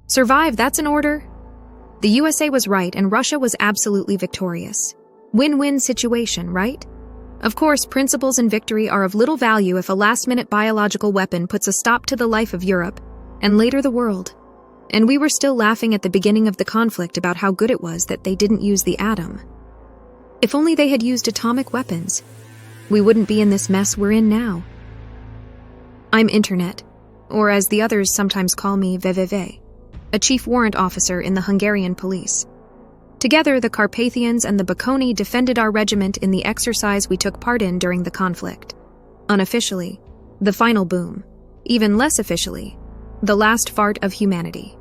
Survive, that's an order. The USA was right and Russia was absolutely victorious. Win-win situation, right? Of course, principles and victory are of little value if a last-minute biological weapon puts a stop to the life of Europe, and later the world. And we were still laughing at the beginning of the conflict about how good it was that they didn't use the atom. If only they had used atomic weapons, we wouldn't be in this mess we're in now. I'm Internet, or as the others sometimes call me, VVV, a chief warrant officer in the Hungarian police. Together, the Carpathians and the Bocconi defended our regiment in the exercise we took part in during the conflict. Unofficially, the final boom. Even less officially, the last fart of humanity.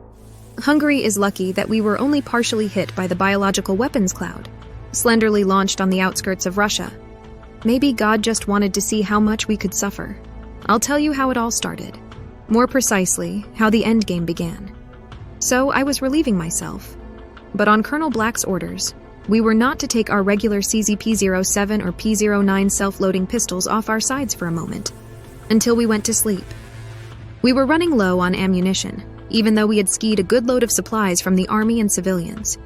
Hungary is lucky that we were only partially hit by the biological weapons cloud, slenderly launched on the outskirts of Russia. Maybe God just wanted to see how much we could suffer. I'll tell you how it all started. More precisely, how the endgame began. So I was relieving myself. But on Colonel Black's orders, we were not to take our regular CZ-P07 or P09 self-loading pistols off our sides for a moment, until we went to sleep. We were running low on ammunition, even though we had skied a good load of supplies from the army and civilians.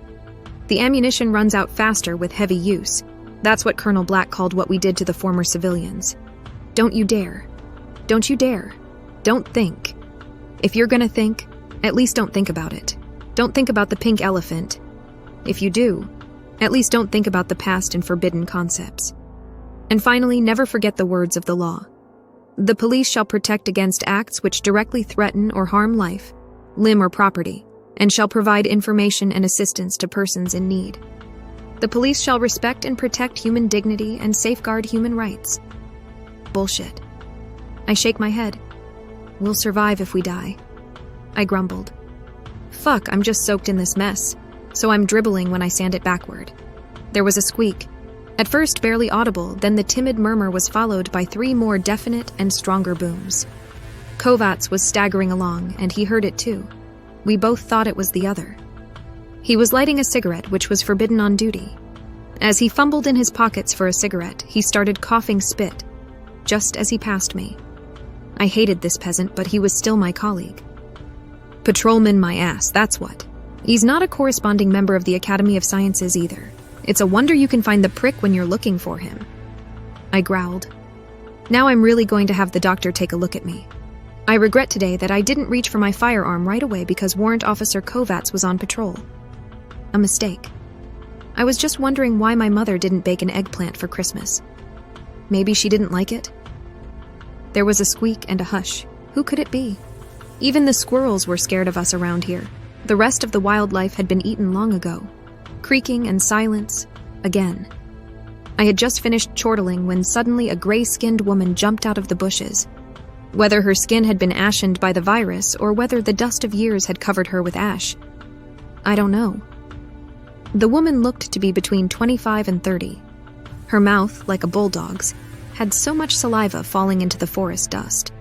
The ammunition runs out faster with heavy use. That's what Colonel Black called what we did to the former civilians. Don't you dare. Don't you dare. Don't think. If you're gonna think, at least don't think about it. Don't think about the pink elephant. If you do, at least don't think about the past and forbidden concepts. And finally, never forget the words of the law. The police shall protect against acts which directly threaten or harm life, limb or property, and shall provide information and assistance to persons in need. The police shall respect and protect human dignity and safeguard human rights. Bullshit. I shake my head. We'll survive if we die. I grumbled. Fuck, I'm just soaked in this mess, so I'm dribbling when I sand it backward. There was a squeak. At first barely audible, then the timid murmur was followed by 3 more definite and stronger booms. Kovacs was staggering along, and he heard it too. We both thought it was the other. He was lighting a cigarette, which was forbidden on duty. As he fumbled in his pockets for a cigarette, he started coughing spit, just as he passed me. I hated this peasant, but he was still my colleague. Patrolman my ass, that's what. He's not a corresponding member of the Academy of Sciences either. It's a wonder you can find the prick when you're looking for him. I growled. Now I'm really going to have the doctor take a look at me. I regret today that I didn't reach for my firearm right away because Warrant Officer Kovacs was on patrol. A mistake. I was just wondering why my mother didn't bake an eggplant for Christmas. Maybe she didn't like it? There was a squeak and a hush. Who could it be? Even the squirrels were scared of us around here. The rest of the wildlife had been eaten long ago. Creaking and silence, again. I had just finished chortling when suddenly a gray-skinned woman jumped out of the bushes. Whether her skin had been ashened by the virus or whether the dust of years had covered her with ash, I don't know. The woman looked to be between 25 and 30. Her mouth, like a bulldog's, had so much saliva falling into the forest dust.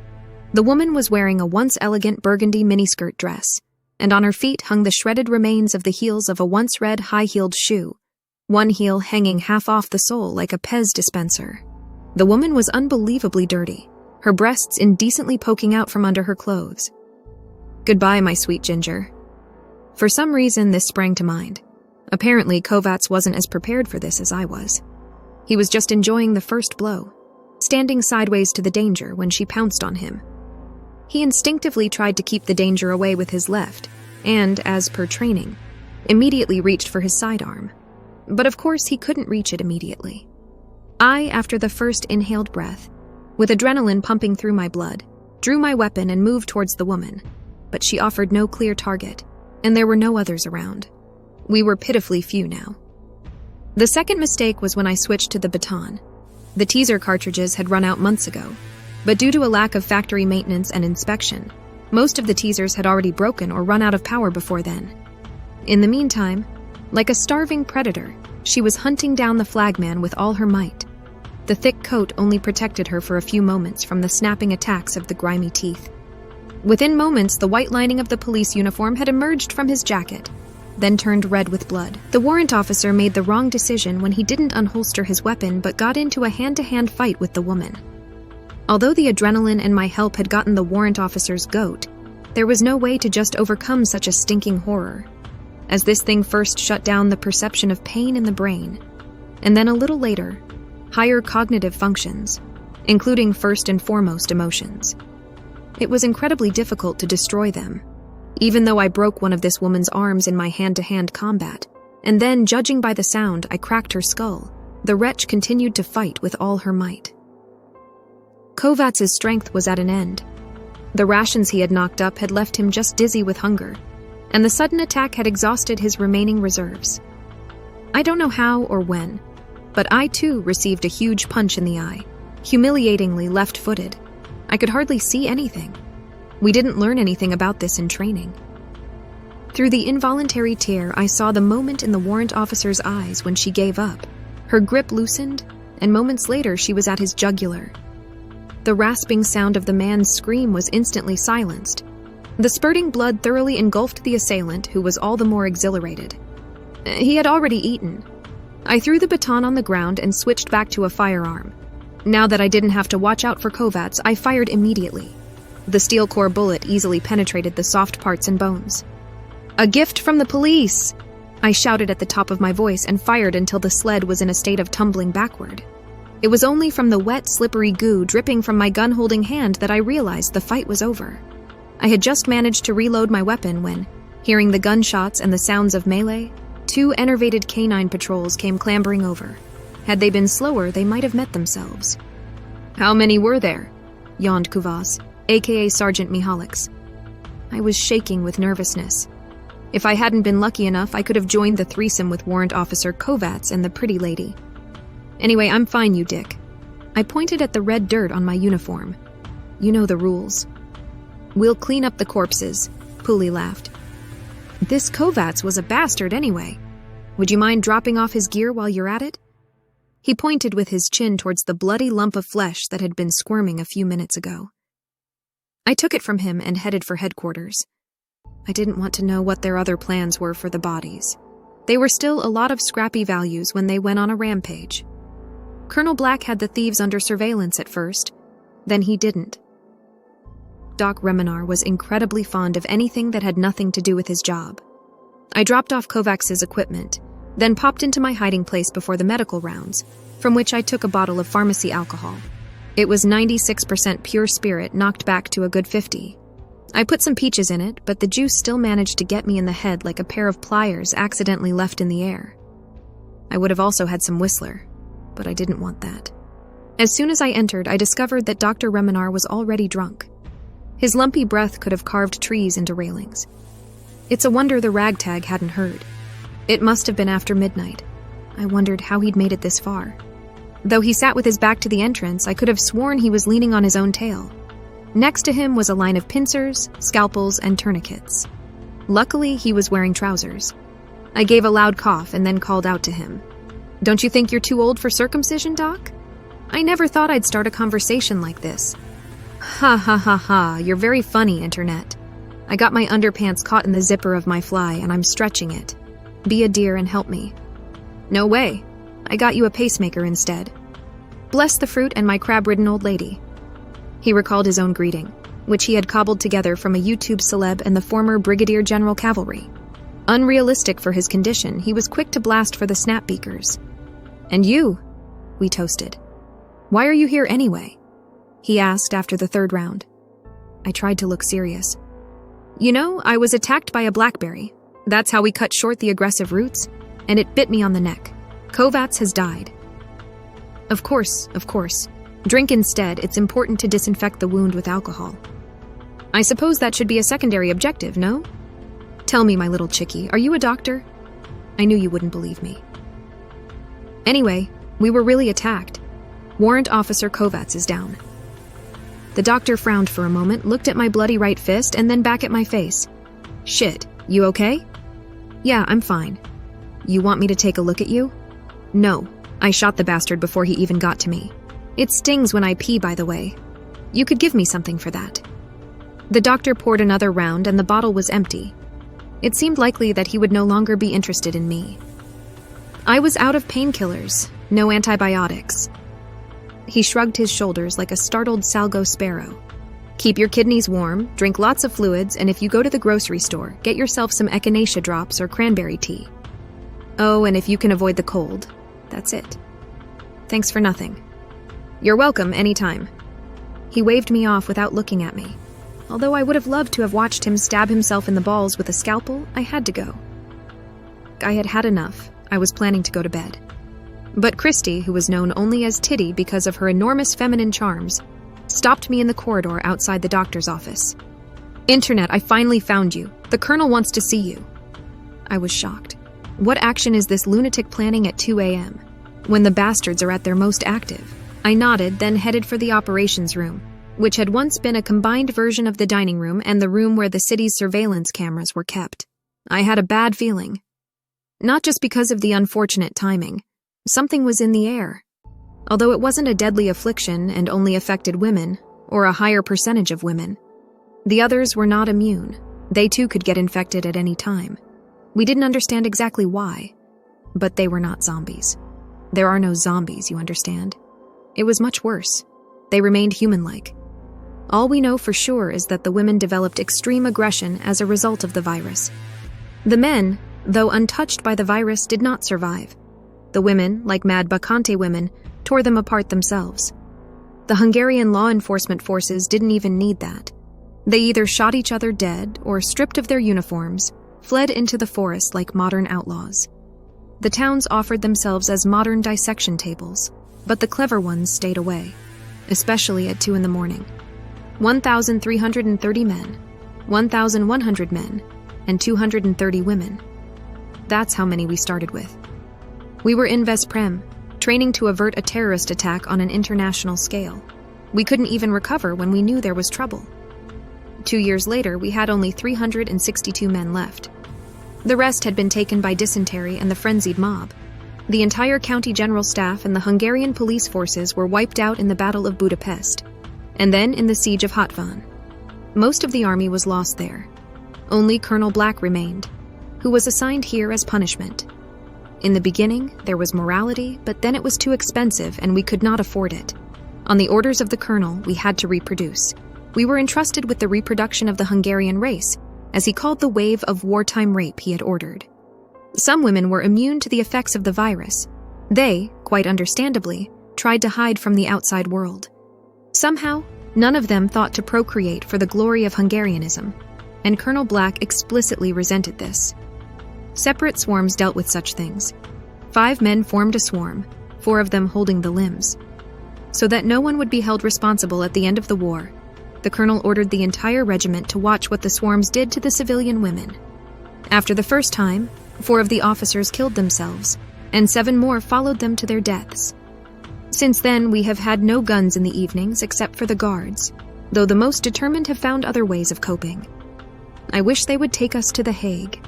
The woman was wearing a once elegant burgundy miniskirt dress, and on her feet hung the shredded remains of the heels of a once red high-heeled shoe, one heel hanging half off the sole like a Pez dispenser. The woman was unbelievably dirty, her breasts indecently poking out from under her clothes. Goodbye, my sweet ginger. For some reason, this sprang to mind. Apparently, Kovacs wasn't as prepared for this as I was. He was just enjoying the first blow, standing sideways to the danger when she pounced on him. He instinctively tried to keep the danger away with his left, and, as per training, immediately reached for his sidearm. But of course he couldn't reach it immediately. I, after the first inhaled breath, with adrenaline pumping through my blood, drew my weapon and moved towards the woman, but she offered no clear target, and there were no others around. We were pitifully few now. The second mistake was when I switched to the baton. The teaser cartridges had run out months ago, but due to a lack of factory maintenance and inspection, most of the teasers had already broken or run out of power before then. In the meantime, like a starving predator, she was hunting down the flagman with all her might. The thick coat only protected her for a few moments from the snapping attacks of the grimy teeth. Within moments, the white lining of the police uniform had emerged from his jacket, then turned red with blood. The warrant officer made the wrong decision when he didn't unholster his weapon but got into a hand-to-hand fight with the woman. Although the adrenaline and my help had gotten the warrant officer's goat, There was no way to just overcome such a stinking horror, as this thing first shut down the perception of pain in the brain, and then a little later, higher cognitive functions, including first and foremost emotions. It was incredibly difficult to destroy them, even though I broke one of this woman's arms in my hand-to-hand combat, and then, judging by the sound, I cracked her skull. The wretch continued to fight with all her might. Kovacs's strength was at an end. The rations he had knocked up had left him just dizzy with hunger, and the sudden attack had exhausted his remaining reserves. I don't know how or when, but I too received a huge punch in the eye, humiliatingly left-footed. I could hardly see anything. We didn't learn anything about this in training. Through the involuntary tear, I saw the moment in the warrant officer's eyes when she gave up. Her grip loosened, and moments later she was at his jugular. The rasping sound of the man's scream was instantly silenced. The spurting blood thoroughly engulfed the assailant, who was all the more exhilarated. He had already eaten. I threw the baton on the ground and switched back to a firearm. Now that I didn't have to watch out for Kovacs, I fired immediately. The steel core bullet easily penetrated the soft parts and bones. "A gift from the police!" I shouted at the top of my voice and fired until the sled was in a state of tumbling backward. It was only from the wet, slippery goo dripping from my gun-holding hand that I realized the fight was over. I had just managed to reload my weapon when, hearing the gunshots and the sounds of melee, 2 enervated canine patrols came clambering over. Had they been slower, they might have met themselves. "How many were there?" yawned Kovacs, aka Sergeant Mihaliks. I was shaking with nervousness. If I hadn't been lucky enough, I could have joined the threesome with Warrant Officer Kovacs and the pretty lady. "Anyway, I'm fine, you dick." I pointed at the red dirt on my uniform. "You know the rules." "We'll clean up the corpses," Puli laughed. "This Kovacs was a bastard anyway. Would you mind dropping off his gear while you're at it?" He pointed with his chin towards the bloody lump of flesh that had been squirming a few minutes ago. I took it from him and headed for headquarters. I didn't want to know what their other plans were for the bodies. They were still a lot of scrappy values when they went on a rampage. Colonel Black had the thieves under surveillance at first, then he didn't. Doc Reminar was incredibly fond of anything that had nothing to do with his job. I dropped off Kovacs's equipment, then popped into my hiding place before the medical rounds, from which I took a bottle of pharmacy alcohol. It was 96% pure spirit, knocked back to a good 50. I put some peaches in it, but the juice still managed to get me in the head like a pair of pliers accidentally left in the air. I would have also had some Whistler, but I didn't want that. As soon as I entered, I discovered that Dr. Reminar was already drunk. His lumpy breath could have carved trees into railings. It's a wonder the ragtag hadn't heard. It must have been after midnight. I wondered how he'd made it this far. Though he sat with his back to the entrance, I could have sworn he was leaning on his own tail. Next to him was a line of pincers, scalpels, and tourniquets. Luckily, he was wearing trousers. I gave a loud cough and then called out to him. "Don't you think you're too old for circumcision, Doc?" I never thought I'd start a conversation like this. "Ha ha ha ha, you're very funny, Internet. I got my underpants caught in the zipper of my fly and I'm stretching it. Be a dear and help me." "No way. I got you a pacemaker instead. Bless the fruit and my crab-ridden old lady." He recalled his own greeting, which he had cobbled together from a YouTube celeb and the former Brigadier General Cavalry. Unrealistic for his condition, he was quick to blast for the snap beakers. "And you?" we toasted. "Why are you here anyway?" he asked after the 3rd round. I tried to look serious. "You know, I was attacked by a blackberry. That's how we cut short the aggressive roots, and it bit me on the neck. Kovacs has died." Of course. Drink instead. It's important to disinfect the wound with alcohol." "I suppose that should be a secondary objective, no?" "Tell me, my little chickie, are you a doctor?" I knew you wouldn't believe me. Anyway, we were really attacked. Warrant Officer Kovacs is down. The doctor frowned for a moment, looked at my bloody right fist, and then back at my face. "Shit, you okay?" "Yeah, I'm fine." "You want me to take a look at you?" "No. I shot the bastard before he even got to me. It stings when I pee, by the way. You could give me something for that." The doctor poured another round and the bottle was empty. It seemed likely that he would no longer be interested in me. I was out of painkillers, no antibiotics. He shrugged his shoulders like a startled salgo sparrow. Keep your kidneys warm, drink lots of fluids, and if you go to the grocery store, get yourself some echinacea drops or cranberry tea. Oh, and if you can avoid the cold, that's it. Thanks for nothing. You're welcome anytime. He waved me off without looking at me. Although I would have loved to have watched him stab himself in the balls with a scalpel, I had to go. I had had enough. I was planning to go to bed. But Christy, who was known only as Titty because of her enormous feminine charms, stopped me in the corridor outside the doctor's office. Internet, I finally found you. The Colonel wants to see you. I was shocked. What action is this lunatic planning at 2 a.m., when the bastards are at their most active? I nodded, then headed for the operations room, which had once been a combined version of the dining room and the room where the city's surveillance cameras were kept. I had a bad feeling. Not just because of the unfortunate timing. Something was in the air. Although it wasn't a deadly affliction and only affected women, or a higher percentage of women, the others were not immune. They too could get infected at any time. We didn't understand exactly why, but they were not zombies. There are no zombies, you understand? It was much worse. They remained human-like. All we know for sure is that the women developed extreme aggression as a result of the virus. The men, though untouched by the virus, did not survive. The women, like Mad Bacante women, tore them apart themselves. The Hungarian law enforcement forces didn't even need that. They either shot each other dead or, stripped of their uniforms, fled into the forest like modern outlaws. The towns offered themselves as modern dissection tables, but the clever ones stayed away, especially at 2 in the morning. 1,330 men, 1,100 men, and 230 women. That's how many we started with. We were in Vesprem, training to avert a terrorist attack on an international scale. We couldn't even recover when we knew there was trouble. 2 years later, we had only 362 men left. The rest had been taken by dysentery and the frenzied mob. The entire county general staff and the Hungarian police forces were wiped out in the Battle of Budapest, and then in the siege of Hatvan. Most of the army was lost there. Only Colonel Black remained, who was assigned here as punishment. In the beginning, there was morality, but then it was too expensive and we could not afford it. On the orders of the colonel, we had to reproduce. We were entrusted with the reproduction of the Hungarian race, as he called the wave of wartime rape he had ordered. Some women were immune to the effects of the virus. They, quite understandably, tried to hide from the outside world. Somehow, none of them thought to procreate for the glory of Hungarianism, and Colonel Black explicitly resented this. Separate swarms dealt with such things. 5 men formed a swarm, 4 of them holding the limbs. So that no one would be held responsible at the end of the war, the colonel ordered the entire regiment to watch what the swarms did to the civilian women. After the first time, 4 of the officers killed themselves, and 7 more followed them to their deaths. Since then, we have had no guns in the evenings except for the guards, though the most determined have found other ways of coping. I wish they would take us to The Hague.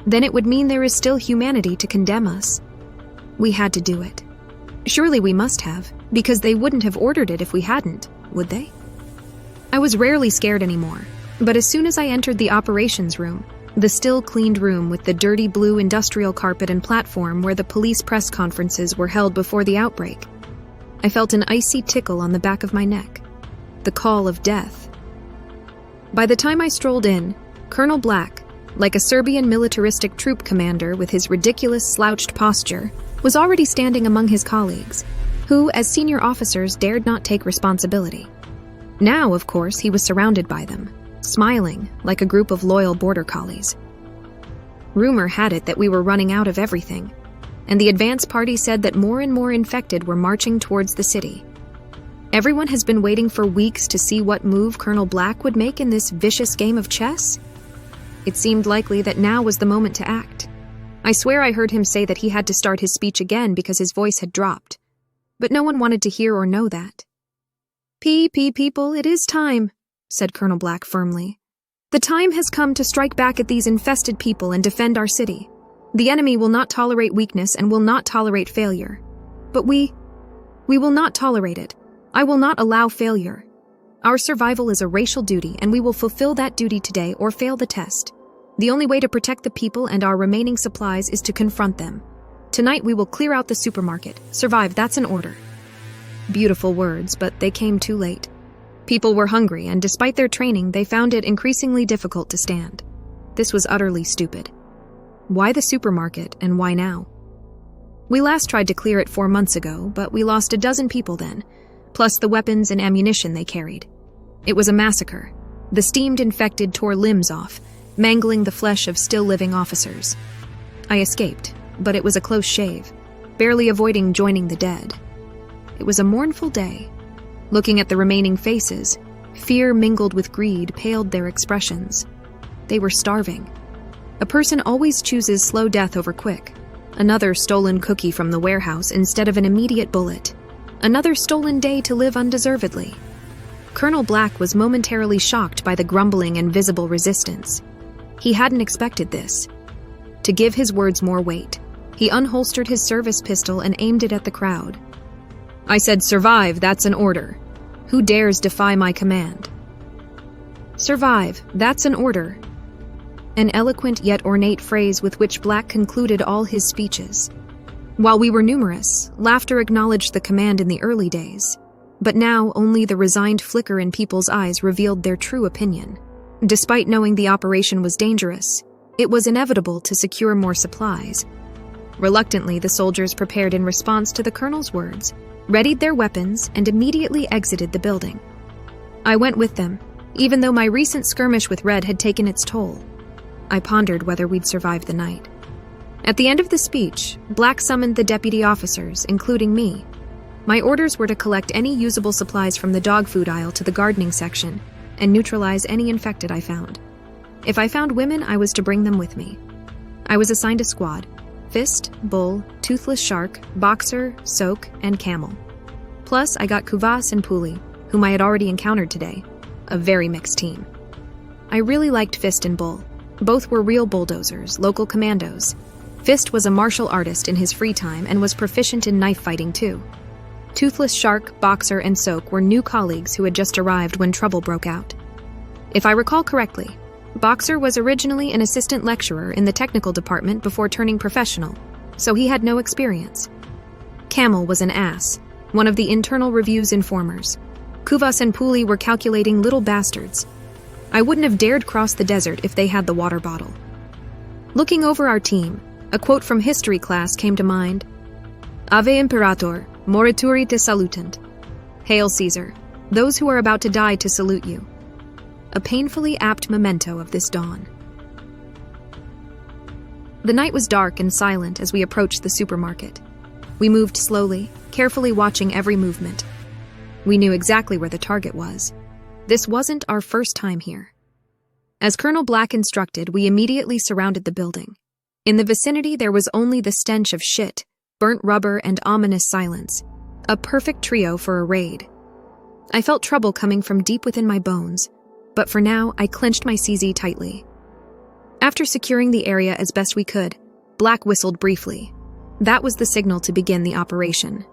Then it would mean there is still humanity to condemn us. We had to do it. Surely we must have, because they wouldn't have ordered it if we hadn't, would they? I was rarely scared anymore, but as soon as I entered the operations room, the still-cleaned room with the dirty blue industrial carpet and platform where the police press conferences were held before the outbreak, I felt an icy tickle on the back of my neck. The call of death. By the time I strolled in, Colonel Black, like a Serbian militaristic troop commander with his ridiculous slouched posture, was already standing among his colleagues, who, as senior officers, dared not take responsibility. Now, of course, he was surrounded by them, smiling like a group of loyal border collies. Rumor had it that we were running out of everything, and the advance party said that more and more infected were marching towards the city. Everyone has been waiting for weeks to see what move Colonel Black would make in this vicious game of chess. It seemed likely that now was the moment to act. I swear I heard him say that he had to start his speech again because his voice had dropped. But no one wanted to hear or know that. People, it is time, said Colonel Black firmly. The time has come to strike back at these infested people and defend our city. The enemy will not tolerate weakness and will not tolerate failure. But we will not tolerate it. I will not allow failure. Our survival is a racial duty, and we will fulfill that duty today or fail the test. The only way to protect the people and our remaining supplies is to confront them. Tonight we will clear out the supermarket. Survive, that's an order. Beautiful words, but they came too late. People were hungry, and despite their training, they found it increasingly difficult to stand. This was utterly stupid. Why the supermarket, and why now? We last tried to clear it 4 months ago, but we lost a dozen people then, plus the weapons and ammunition they carried. It was a massacre. The steamed infected tore limbs off, mangling the flesh of still-living officers. I escaped, but it was a close shave, barely avoiding joining the dead. It was a mournful day. Looking at the remaining faces, fear mingled with greed paled their expressions. They were starving. A person always chooses slow death over quick. Another stolen cookie from the warehouse instead of an immediate bullet. Another stolen day to live undeservedly. Colonel Black was momentarily shocked by the grumbling and visible resistance. He hadn't expected this. To give his words more weight, he unholstered his service pistol and aimed it at the crowd. I said, "Survive, that's an order. Who dares defy my command?" Survive, that's an order. An eloquent yet ornate phrase with which Black concluded all his speeches. While we were numerous, laughter acknowledged the command in the early days, but now only the resigned flicker in people's eyes revealed their true opinion. Despite knowing the operation was dangerous, it was inevitable to secure more supplies. Reluctantly, the soldiers prepared in response to the colonel's words, readied their weapons, and immediately exited the building. I went with them, even though my recent skirmish with Red had taken its toll. I pondered whether we'd survive the night. At the end of the speech, Black summoned the deputy officers, including me. My orders were to collect any usable supplies from the dog food aisle to the gardening section and neutralize any infected I found. If I found women, I was to bring them with me. I was assigned a squad: Fist, Bull, Toothless Shark, Boxer, Soak, and Camel. Plus, I got Kuvas and Puli, whom I had already encountered today. A very mixed team. I really liked Fist and Bull. Both were real bulldozers, local commandos. Fist was a martial artist in his free time and was proficient in knife fighting too. Toothless Shark, Boxer, and Soak were new colleagues who had just arrived when trouble broke out. If I recall correctly, Boxer was originally an assistant lecturer in the technical department before turning professional, so he had no experience. Camel was an ass, one of the internal review's informers. Kuvas and Puli were calculating little bastards. I wouldn't have dared cross the desert if they had the water bottle. Looking over our team, a quote from history class came to mind. Ave Imperator, morituri te salutant. Hail Caesar, those who are about to die to salute you. A painfully apt memento of this dawn. The night was dark and silent as we approached the supermarket. We moved slowly, carefully watching every movement. We knew exactly where the target was. This wasn't our first time here. As Colonel Black instructed, we immediately surrounded the building. In the vicinity, there was only the stench of shit, burnt rubber, and ominous silence. A perfect trio for a raid. I felt trouble coming from deep within my bones, but for now, I clenched my CZ tightly. After securing the area as best we could, Black whistled briefly. That was the signal to begin the operation.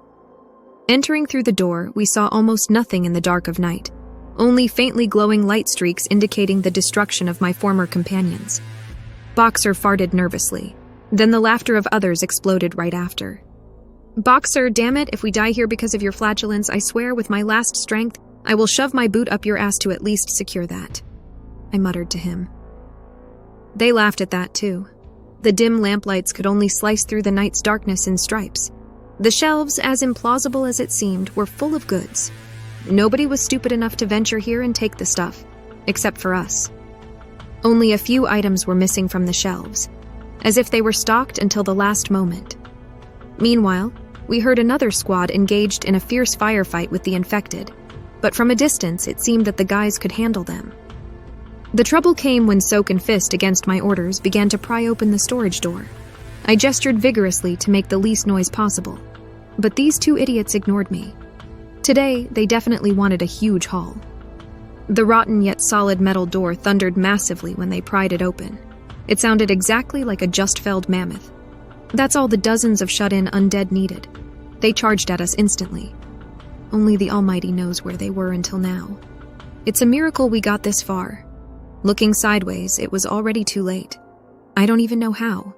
Entering through the door, we saw almost nothing in the dark of night, only faintly glowing light streaks indicating the destruction of my former companions. Boxer farted nervously. Then the laughter of others exploded right after. Boxer, damn it, if we die here because of your flatulence, I swear with my last strength, I will shove my boot up your ass to at least secure that, I muttered to him. They laughed at that too. The dim lamplights could only slice through the night's darkness in stripes. The shelves, as implausible as it seemed, were full of goods. Nobody was stupid enough to venture here and take the stuff, except for us. Only a few items were missing from the shelves, as if they were stocked until the last moment. Meanwhile, we heard another squad engaged in a fierce firefight with the infected, but from a distance it seemed that the guys could handle them. The trouble came when Soak and Fist, against my orders, began to pry open the storage door. I gestured vigorously to make the least noise possible, but these two idiots ignored me. Today, they definitely wanted a huge haul. The rotten yet solid metal door thundered massively when they pried it open. It sounded exactly like a just-felled mammoth. That's all the dozens of shut-in undead needed. They charged at us instantly. Only the Almighty knows where they were until now. It's a miracle we got this far. Looking sideways, it was already too late. I don't even know how.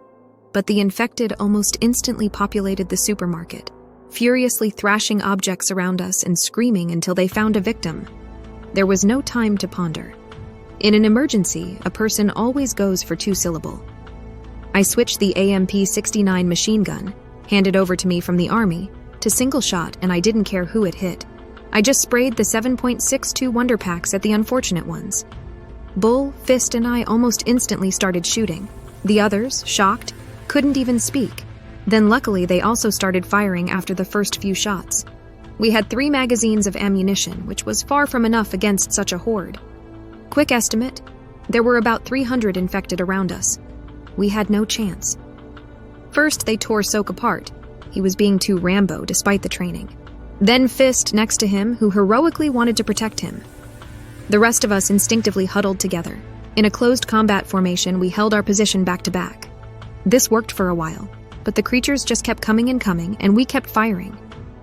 But the infected almost instantly populated the supermarket, furiously thrashing objects around us and screaming until they found a victim. There was no time to ponder. In an emergency, a person always goes for two-syllable. I switched the AMP-69 machine gun, handed over to me from the army, to single shot, and I didn't care who it hit. I just sprayed the 7.62 wonder packs at the unfortunate ones. Bull, Fist, and I almost instantly started shooting. The others, shocked, couldn't even speak. Then luckily they also started firing after the first few shots. We had 3 magazines of ammunition, which was far from enough against such a horde. Quick estimate, there were about 300 infected around us. We had no chance. First, they tore Soak apart. He was being too Rambo despite the training. Then Fist next to him, who heroically wanted to protect him. The rest of us instinctively huddled together. In a closed combat formation, we held our position back to back. This worked for a while, but the creatures just kept coming and coming, and we kept firing.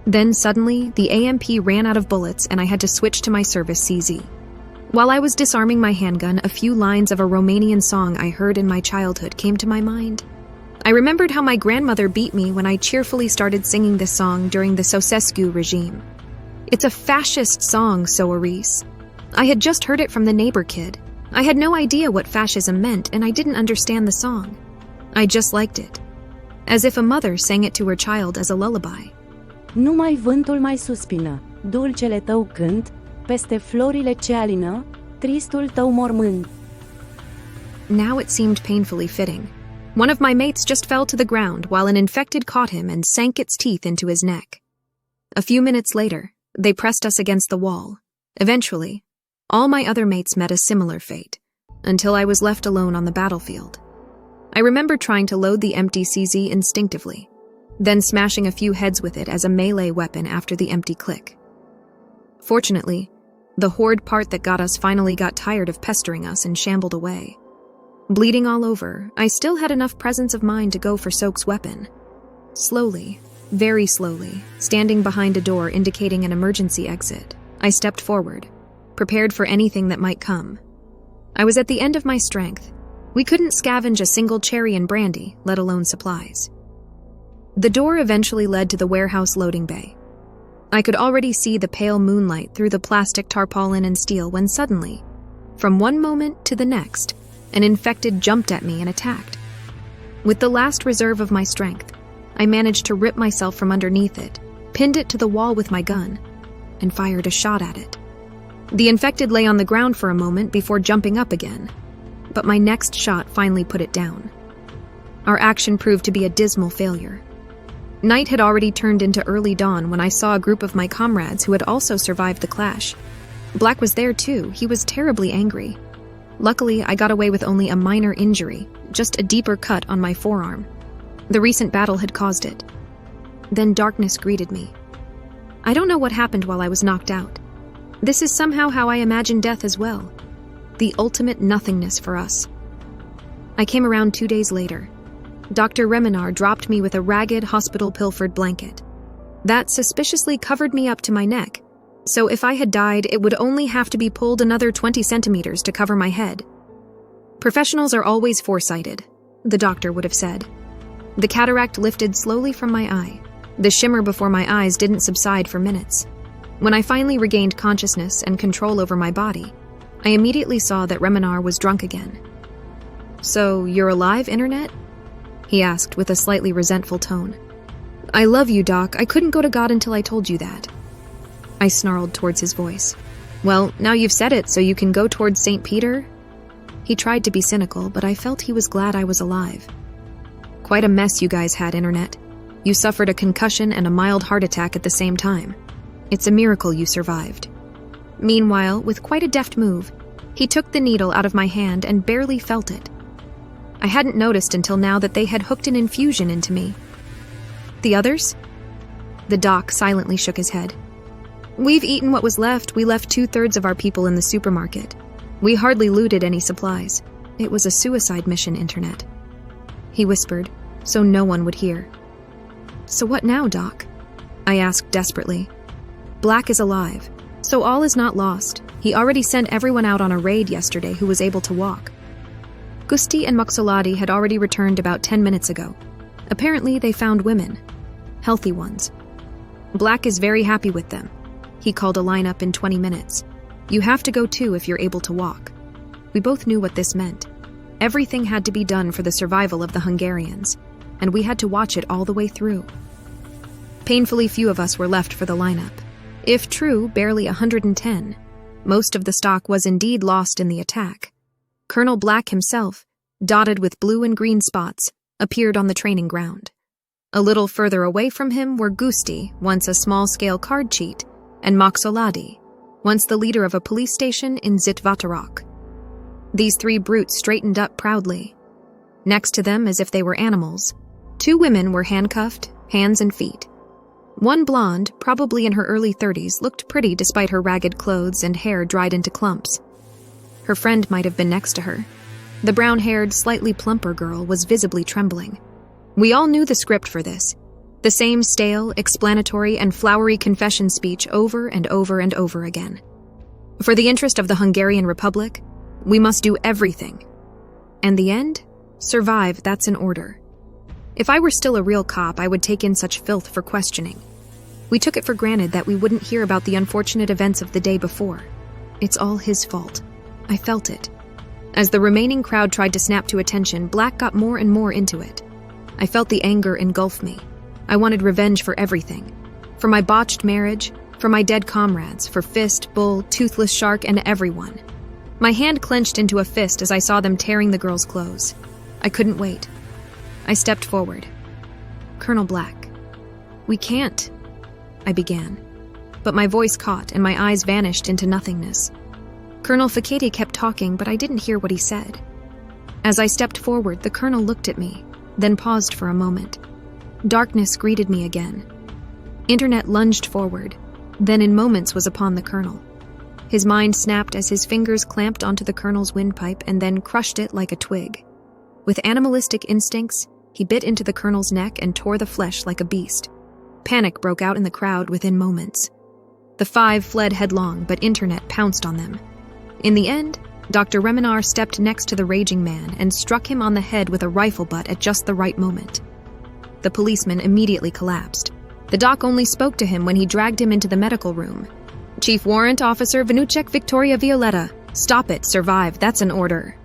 Then suddenly, the AMP ran out of bullets and I had to switch to my service CZ. While I was disarming my handgun, a few lines of a Romanian song I heard in my childhood came to my mind. I remembered how my grandmother beat me when I cheerfully started singing this song during the Ceausescu regime. It's a fascist song, Soaris. I had just heard it from the neighbor kid. I had no idea what fascism meant, and I didn't understand the song. I just liked it. As if a mother sang it to her child as a lullaby. Numai vântul mai suspină, dulcele tău cânt, peste florile ce alină, tristul tău mormânt. Now it seemed painfully fitting. One of my mates just fell to the ground while an infected caught him and sank its teeth into his neck. A few minutes later, they pressed us against the wall. Eventually, all my other mates met a similar fate, until I was left alone on the battlefield. I remember trying to load the empty CZ instinctively, then smashing a few heads with it as a melee weapon after the empty click. Fortunately, the horde part that got us finally got tired of pestering us and shambled away. Bleeding all over, I still had enough presence of mind to go for Soak's weapon. Slowly, very slowly, standing behind a door indicating an emergency exit, I stepped forward, prepared for anything that might come. I was at the end of my strength. We couldn't scavenge a single cherry and brandy, let alone supplies. The door eventually led to the warehouse loading bay. I could already see the pale moonlight through the plastic tarpaulin and steel when suddenly, from one moment to the next, an infected jumped at me and attacked. With the last reserve of my strength, I managed to rip myself from underneath it, pinned it to the wall with my gun, and fired a shot at it. The infected lay on the ground for a moment before jumping up again, but my next shot finally put it down. Our action proved to be a dismal failure. Night had already turned into early dawn when I saw a group of my comrades who had also survived the clash. Black was there too. He was terribly angry. Luckily, I got away with only a minor injury, just a deeper cut on my forearm. The recent battle had caused it. Then darkness greeted me. I don't know what happened while I was knocked out. This is somehow how I imagine death as well. The ultimate nothingness for us. I came around 2 days later. Dr. Reminar dropped me with a ragged hospital-pilfered blanket. That suspiciously covered me up to my neck, so if I had died, it would only have to be pulled another 20 centimeters to cover my head. Professionals are always foresighted, the doctor would have said. The cataract lifted slowly from my eye. The shimmer before my eyes didn't subside for minutes. When I finally regained consciousness and control over my body, I immediately saw that Reminar was drunk again. "So, you're alive, Internet?" he asked with a slightly resentful tone. "I love you, Doc. I couldn't go to God until I told you that." I snarled towards his voice. "Well, now you've said it, so you can go towards St. Peter?" He tried to be cynical, but I felt he was glad I was alive. "Quite a mess you guys had, Internet. You suffered a concussion and a mild heart attack at the same time. It's a miracle you survived." Meanwhile, with quite a deft move, he took the needle out of my hand and barely felt it. I hadn't noticed until now that they had hooked an infusion into me. "The others?" The doc silently shook his head. "We've eaten what was left. We left 2/3 of our people in the supermarket. We hardly looted any supplies. It was a suicide mission, Internet." He whispered, so no one would hear. "So what now, Doc?" I asked desperately. "Black is alive, so all is not lost. He already sent everyone out on a raid yesterday who was able to walk. Gusti and Moxoladi had already returned about 10 minutes ago. Apparently they found women. Healthy ones. Black is very happy with them. He called a lineup in 20 minutes. You have to go too if you're able to walk. We both knew what this meant. Everything had to be done for the survival of the Hungarians, and we had to watch it all the way through. Painfully few of us were left for the lineup. If true, barely 110. Most of the stock was indeed lost in the attack. Colonel Black himself, dotted with blue and green spots, appeared on the training ground. A little further away from him were Gusti, once a small-scale card cheat, and Maxoladi, once the leader of a police station in Zitvatarok. These three brutes straightened up proudly. Next to them, as if they were animals, two women were handcuffed, hands and feet. One blonde, probably in her early 30s, looked pretty despite her ragged clothes and hair dried into clumps. Her friend might have been next to her. The brown-haired, slightly plumper girl was visibly trembling. We all knew the script for this. The same stale, explanatory, and flowery confession speech over and over and over again. For the interest of the Hungarian Republic, we must do everything. And the end? Survive, that's an order. If I were still a real cop, I would take in such filth for questioning. We took it for granted that we wouldn't hear about the unfortunate events of the day before. It's all his fault. I felt it. As the remaining crowd tried to snap to attention, Black got more and more into it. I felt the anger engulf me. I wanted revenge for everything. For my botched marriage, for my dead comrades, for Fist, Bull, Toothless Shark, and everyone. My hand clenched into a fist as I saw them tearing the girl's clothes. I couldn't wait. I stepped forward. Colonel Black. We can't, I began. But my voice caught and my eyes vanished into nothingness. Colonel Faketi kept talking, but I didn't hear what he said. As I stepped forward, the colonel looked at me, then paused for a moment. Darkness greeted me again. Internet lunged forward, then in moments was upon the colonel. His mind snapped as his fingers clamped onto the colonel's windpipe and then crushed it like a twig. With animalistic instincts, he bit into the colonel's neck and tore the flesh like a beast. Panic broke out in the crowd within moments. The five fled headlong, but Internet pounced on them. In the end, Dr. Reminar stepped next to the raging man and struck him on the head with a rifle butt at just the right moment. The policeman immediately collapsed. The doc only spoke to him when he dragged him into the medical room. Chief Warrant Officer Vnucek Victoria Violetta. Stop it, survive, that's an order.